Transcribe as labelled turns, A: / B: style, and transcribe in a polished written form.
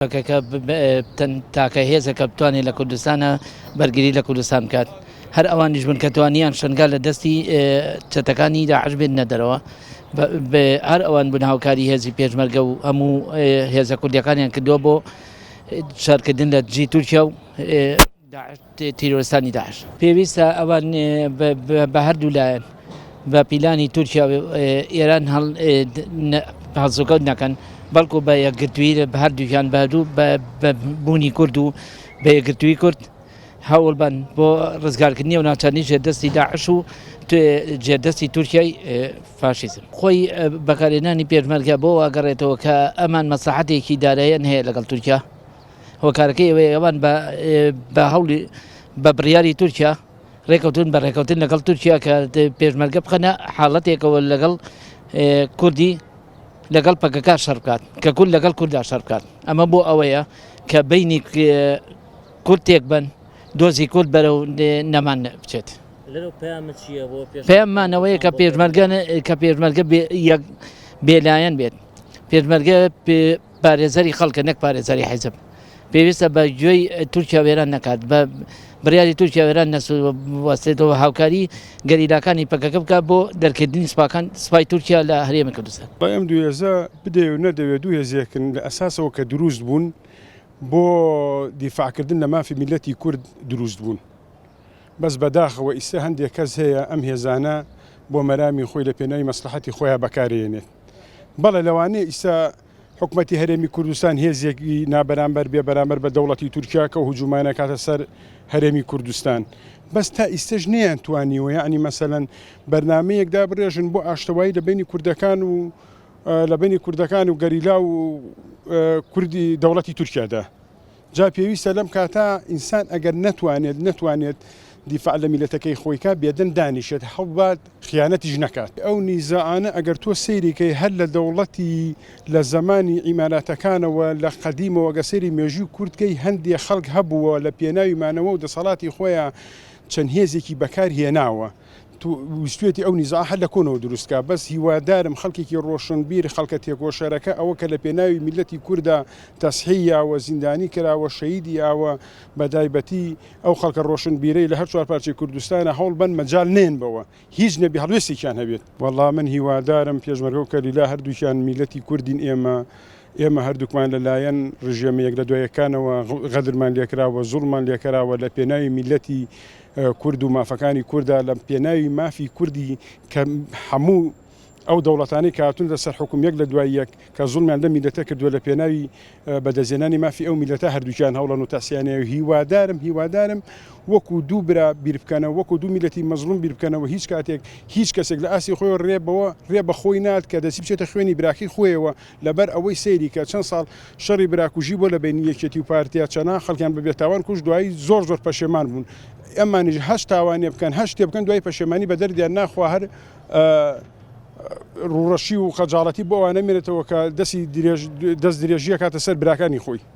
A: تاکە هێزەکە بتوانێت لە کوردستانە بەرگری لە کوردستان بکات هەر ئەوانیش بن کە توانیان شنگا لە دەستی چەتەکانی داعش بێنە دەرەوە هەر ئەوان بوون هاوکاری هێزی پێشمەرگە و هەموو هێزە کوردیەکانیان کردووە بۆ شارکردن لە دژی تورکیا و تیرۆریستانی داعش. پێویستە ئەوان بە هەردوو لایەن بە پیلانی تورکیا و ئێران هەڵسوکەوت نەکەن بەڵکو بە یەکگرتووی بە هەردووکیان بەدوو بە بوونی کورد و بە یەکگرتووی کورد هەوڵ بن بۆ ڕزگارکردنی و ناوچانی ژێردەستی داعش و جێردەستی تورکیای فاشیزم. خۆی بەکارهێنانی پێشمەرگە بۆ واگەڕێتەوە کە ئەمان مەسلحەتێکی داراییان هەیە لەگەڵ تورکیا. هۆکارەکەی ئەوەیە ئەوان بە هەوڵی بە بڕیاری تورکیا ڕێکەوتن بە ڕێکەوتن لەگەڵ تورکیا کە پێشمەرگە بخەنە حاڵەتێکەوە لەگەڵ کوردی لەگەڵ پەکەکە شەڕ بکات کە کورد لەگەڵ کووردا شەڕ بکات. ئەمە بۆ ئەوەیە کە بینی کورد تێک بن دۆزی کورد بەرەو نەمان بچێت. پێمانەوەیە کە پێشمەرگە بێلایەن بێت. پێشمەرگە پارێزەری خەڵکە نەک پارێزەری حیزب. پێویستە بە گوێی تورکیا وێران نەکات بە بڕیاری تورکیا وێران نەوەستێتەوە هاوکاری گەریلاکانی پەکەکە بکات بۆ دەرکردنی سوپای تورکیا لە هەرێمی کوردستان.
B: ئەم دوو هێزە بدەوێت و نەدەوێت دوو هێزێکن لە ئەساسەوە کە دروست بوون بۆ دیفاعکردن لە مافی میلەتی کورد دروست بوون. بەس بەداخەوە ئیستا هەندێک کەس هەیە ئەم هێزانە بۆ مەرامی خۆی لە پێناوی مەسلحەتی خۆیان بەکارهێنێت. بەڵێ لەوانەیە ئیستا حکومەتی هەرێمی کوردستان هێزێکی نابەرامبەر بێ بەرامبەر بە دەوڵەتی تورکیا کە هجوومانە کاتە سەر هەرێمی کوردستان. بەس تا ئیستەش نیان توانیوە یعنی مەسەلەن بەرنامەیەکدا بڕێژن بۆ ئاشتەوایی لە بینی کوردەکان و گەریلا و کوردی دەوڵەتی تورکیادا. جا پێویستە لەم کاتا ئینسان ئەگەر نەتوانێت دیفاع لە میلەتەکەی خۆیکە بێدەن دانیشێت هەڵبات خیانەتیش نەکات. ئەو نیزانە ئەگەر تۆ سەیریکەی هەر لە دەوڵەتی لە زمانی ئیماراتەکانەوە لە قەدیمەوە گەسەری مێژووی کوردکەی هەندێک خەڵک هەبووە لە پێناوی مانەوە و دەسەڵاتی خۆیان چەند هێزێکی بەکار هێناوە. ویستێتی ئەو نیزا هەر لە کۆنەوە دروستکە بەس هیوادارم خەڵکێکی ڕۆشنبیر خەڵکە تێکۆشەرەکە ئەوە کە لە پێناوی میلەتی کووردا تەسحیاوە زیندانی کراوە شەیدیاوە بەدایبەتی ئەو خەڵکە ڕۆشنبیرەی لە هەر چوار پارچەی کوردستانە هەوڵ بن مەجال نێن بەوە هیچ نەبی هەڵوێستێکیان هەبێت. وەڵڵا من هیوادارم پێشمەرگە و کەلیلا هەردووکیان میلەتی کوردین ئێمە هەردووکمان لەلایەن ڕژێمەیەک لە دوایەکانەوە غەدرمان لێکراوە زوڵمان لێکراوە لە پێناوی میلەتی کورد و مافەکانی کووردا لە پێناوی مافی کوردی کە هەموو ئەو دەوڵەتانی کاتون لەسەر حکوم یەک لە دوای یەک کە زوڵمیان لە میلەتە کردووە لە پێناوی بەدەزێنانی مافی ئەو میلەتە هەردووکیان هەوڵەن و تاسیانەیە و هیوادارم وەکو دوو برا بیر بکەنەوە وەکو دوو میلەتی مەزلوم بیر بکەنەوە هیچ کاتێک هیچ کەسێک لە ئاسی خۆی ڕێ بە خۆی نات کە دەسی بچێتە خوێنی براکی خۆیەوە لەبەر ئەوەی سەیری کە چەند ساڵ شەڕی براکوژی بۆ لە بینی یەکێتی و پارتیا چەنا خەڵکیان بە بێتاوان کوژ دوایی زۆر پەشێمان بوون. ئەمانیش هەشت تاوانێ بکەن هەشت تێ بکەن دوای پەشێمانی بە دەردیان ناخوا هەر ڕوڕەشی و خەجاڵەتی بۆ ئەوانە مێنێتەوە کە دەست درێژیە کاتە سەر براکانی خۆی.